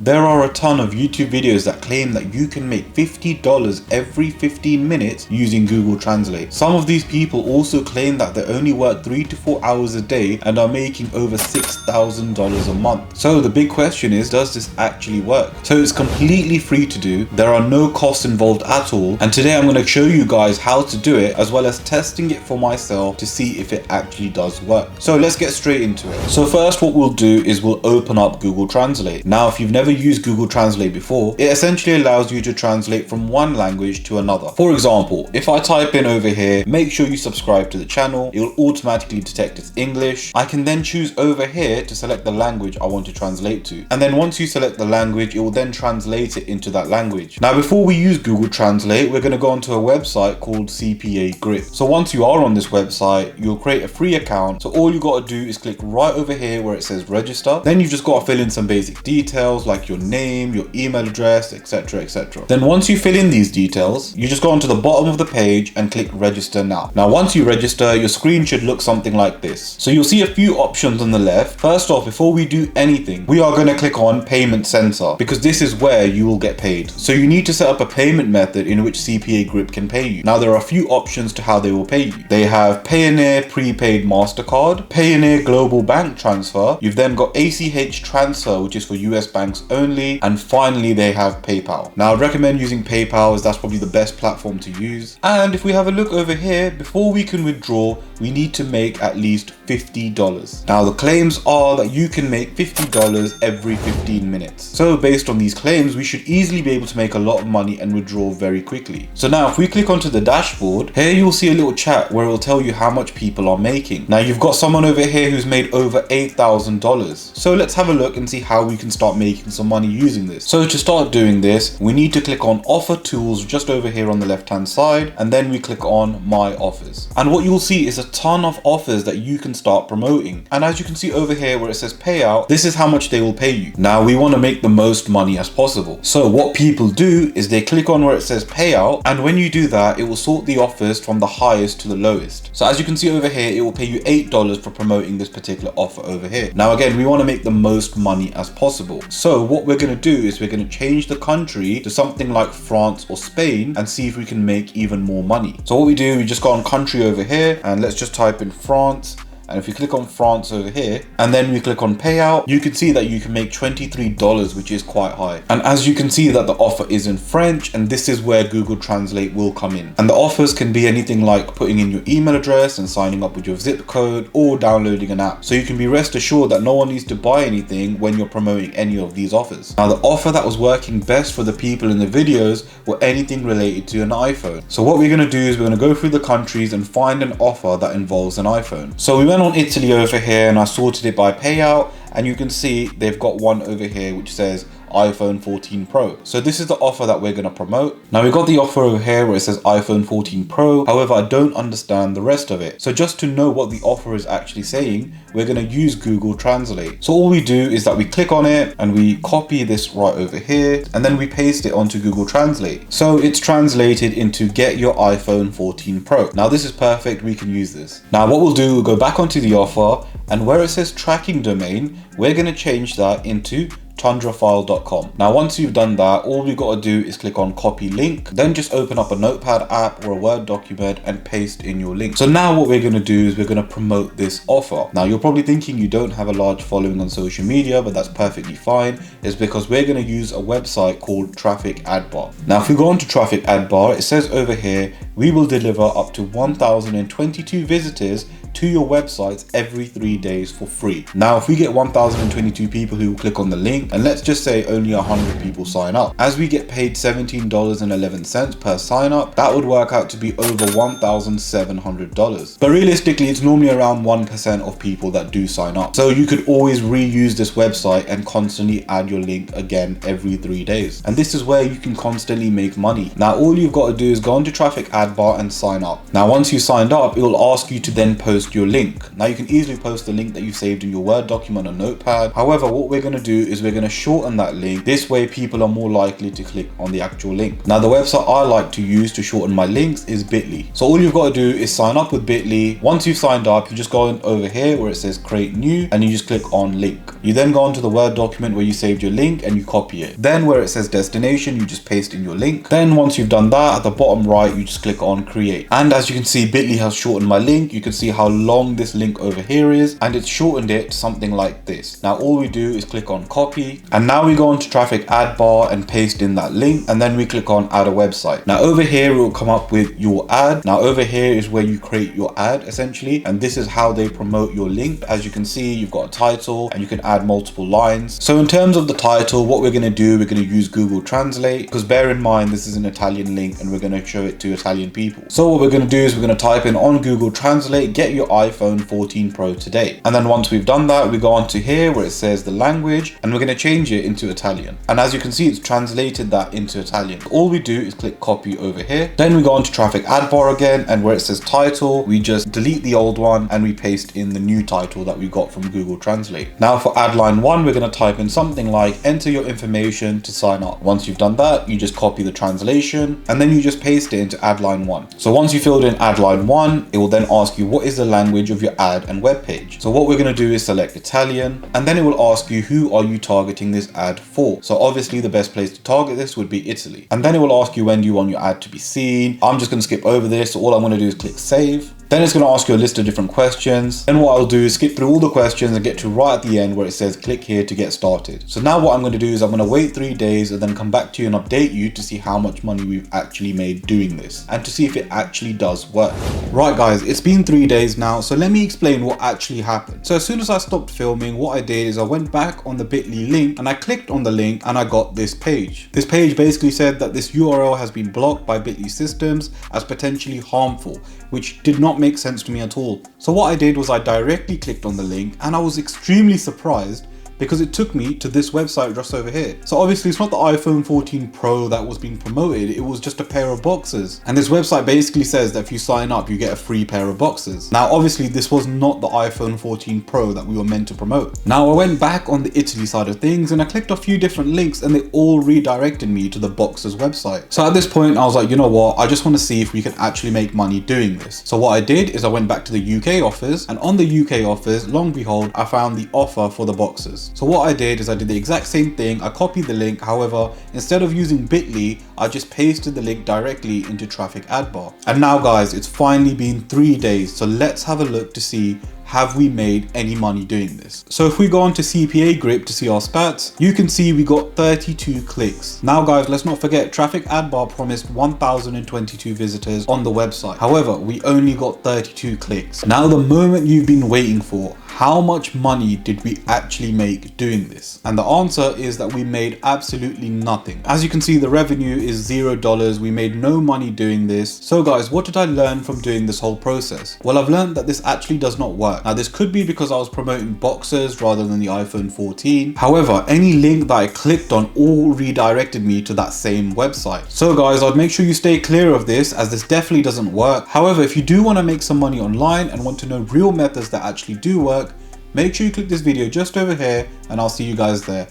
There are a ton of YouTube videos that claim that you can make $50 every 15 minutes using Google Translate. Some of these people also claim that they only work 3 to 4 hours a day and are making over $6,000 a month. So the big question is, does this actually work? So it's completely free to do. There are no costs involved at all. And today I'm going to show you guys how to do it, as well as testing it for myself to see if it actually does work. So let's get straight into it. So first what we'll do is we'll open up Google Translate. Now if you've never used Google Translate before, it essentially allows you to translate from one language to another. For example, if I type in over here, make sure you subscribe to the channel, it will automatically detect it's English. I can then choose over here to select the language I want to translate to. And then once you select the language, it will then translate it into that language. Now before we use Google Translate, we're going to go onto a website called CPA Grip. So once you are on this website, you'll create a free account. So all you got to do is click right over here where it says register. Then you've just got to fill in some basic details like your name, your email address, etc, etc. Then once you fill in these details, you just go onto the bottom of the page and click register now. Now once you register, your screen should look something like this. So you'll see a few options on the left. First off, before we do anything, we are going to click on payment center because this is where you will get paid. So you need to set up a payment method in which CPA Grip can pay you. Now there are a few options to how they will pay you. They have Payoneer prepaid MasterCard, Payoneer global bank transfer. You've then got ACH transfer, which is for US banks only, and finally they have PayPal. Now I'd recommend using PayPal as that's probably the best platform to use. And if we have a look over here, before we can withdraw, we need to make at least $50. Now the claims are that you can make $50 every 15 minutes. So based on these claims, we should easily be able to make a lot of money and withdraw very quickly. So now if we click onto the dashboard, here you'll see a little chat where it will tell you how much people are making. Now you've got someone over here who's made over $8,000. So let's have a look and see how we can start making some money using this. So to start doing this, we need to click on offer tools just over here on the left hand side, and then we click on my offers. And what you'll see is a ton of offers that you can start promoting. And as you can see over here where it says payout, this is how much they will pay you. Now we want to make the most money as possible. So what people do is they click on where it says payout, and when you do that, it will sort the offers from the highest to the lowest. So as you can see over here, it will pay you $8 for promoting this particular offer over here. Now again, we want to make the most money as possible. So what we're going to do is we're going to change the country to something like France or Spain and see if we can make even more money. So what we do, we just go on country over here and let's just type in France. And if you click on France over here and then we click on payout, you can see that you can make $23, which is quite high. And as you can see that the offer is in French, and this is where Google Translate will come in. And the offers can be anything like putting in your email address and signing up with your zip code or downloading an app. So you can be rest assured that no one needs to buy anything when you're promoting any of these offers. Now the offer that was working best for the people in the videos were anything related to an iPhone. So what we're going to do is we're going to go through the countries and find an offer that involves an iPhone. So we went on Italy over here and I sorted it by payout, and you can see they've got one over here which says iPhone 14 Pro. So this is the offer that we're going to promote. Now we got the offer over here where it says iPhone 14 Pro. However, I don't understand the rest of it. So just to know what the offer is actually saying, we're going to use Google Translate. So all we do is that we click on it and we copy this right over here and then we paste it onto Google Translate. So it's translated into get your iPhone 14 Pro. Now this is perfect. We can use this. Now what we'll do, we'll go back onto the offer, and where it says tracking domain, we're going to change that into tundrafile.com. Now once you've done that, all we've got to do is click on copy link, then just open up a notepad app or a Word document and paste in your link. So now what we're going to do is we're going to promote this offer. Now you're probably thinking you don't have a large following on social media, but that's perfectly fine. It's because we're going to use a website called Traffic Ad Bar. Now if we go on to Traffic Ad Bar, it says over here, we will deliver up to 1,022 visitors to your websites every 3 days for free. Now if we get 1,022 people who will click on the link, and let's just say only 100 people sign up, as we get paid $17.11 per sign up, that would work out to be over $1,700. But realistically, it's normally around 1% of people that do sign up. So you could always reuse this website and constantly add your link again every 3 days. And this is where you can constantly make money. Now all you've got to do is go onto Traffic Ad Bar and sign up. Now once you signed up, it will ask you to then post post your link. Now you can easily post the link that you saved in your Word document or Notepad. However, what we're going to do is we're going to shorten that link. This way people are more likely to click on the actual link. Now the website I like to use to shorten my links is Bitly. So all you've got to do is sign up with Bitly. Once you've signed up, you just go over here where it says create new and you just click on link. You then go onto the Word document where you saved your link and you copy it. Then where it says destination, you just paste in your link. Then once you've done that, at the bottom right, you just click on create. And as you can see, Bitly has shortened my link. You can see how long this link over here is, and it's shortened it to something like this. Now all we do is click on copy, and now we go onto traffic ad bar and paste in that link, and then we click on add a website. Now over here it will come up with your ad. Now over here is where you create your ad essentially, and this is how they promote your link. As you can see, you've got a title and you can add multiple lines. So in terms of the title, what we're going to do, we're going to use Google Translate, because bear in mind this is an Italian link and we're going to show it to Italian people. So what we're going to do is we're going to type in on Google Translate, get your iPhone 14 Pro today. And then once we've done that, we go onto here where it says the language, and we're going to change it into Italian. And as you can see, it's translated that into Italian. All we do is click copy over here. Then we go onto traffic ad bar again, and where it says title, we just delete the old one and we paste in the new title that we got from Google Translate. Now for ad line 1, we're going to type in something like enter your information to sign up. Once you've done that, you just copy the translation and then you just paste it into ad line 1. So once you filled in ad line 1, it will then ask you what is the language of your ad and web page. So what we're going to do is select Italian, and then it will ask you who are you targeting this ad for. So obviously the best place to target this would be Italy. And then it will ask you when do you want your ad to be seen. I'm just going to skip over this. So all I'm going to do is click save. Then it's going to ask you a list of different questions. Then what I'll do is skip through all the questions and get to right at the end where it says click here to get started. So now what I'm going to do is I'm going to wait 3 days and then come back to you and update you to see how much money we've actually made doing this and to see if it actually does work. Right guys, it's been 3 days now, so let me explain what actually happened. So as soon as I stopped filming, what I did is I went back on the Bitly link and I clicked on the link and I got this page. This page basically said that this URL has been blocked by Bitly systems as potentially harmful, which did not make sense to me at all. So what I did was I directly clicked on the link and I was extremely surprised because it took me to this website just over here. So obviously it's not the iPhone 14 Pro that was being promoted, it was just a pair of boxes. And this website basically says that if you sign up, you get a free pair of boxes. Now obviously this was not the iPhone 14 Pro that we were meant to promote. Now I went back on the Italy side of things and I clicked a few different links and they all redirected me to the boxes website. So at this point I was like, you know what, I just want to see if we can actually make money doing this. So what I did is I went back to the UK office, and on the UK office, long and behold, I found the offer for the boxes. So what I did is I did the exact same thing. I copied the link. However, instead of using Bitly, I just pasted the link directly into traffic ad bar. And now guys, it's finally been 3 days. So let's have a look to see, have we made any money doing this? So if we go on to CPA Grip to see our stats, you can see we got 32 clicks. Now guys, let's not forget traffic ad bar promised 1,022 visitors on the website. However, we only got 32 clicks. Now the moment you've been waiting for, how much money did we actually make doing this? And the answer is that we made absolutely nothing. As you can see, the revenue is $0. We made no money doing this. So guys, what did I learn from doing this whole process? Well, I've learned that this actually does not work. Now this could be because I was promoting boxes rather than the iPhone 14. However, any link that I clicked on all redirected me to that same website. So guys, I'd make sure you stay clear of this, as this definitely doesn't work. However, if you do want to make some money online and want to know real methods that actually do work, make sure you click this video just over here and I'll see you guys there.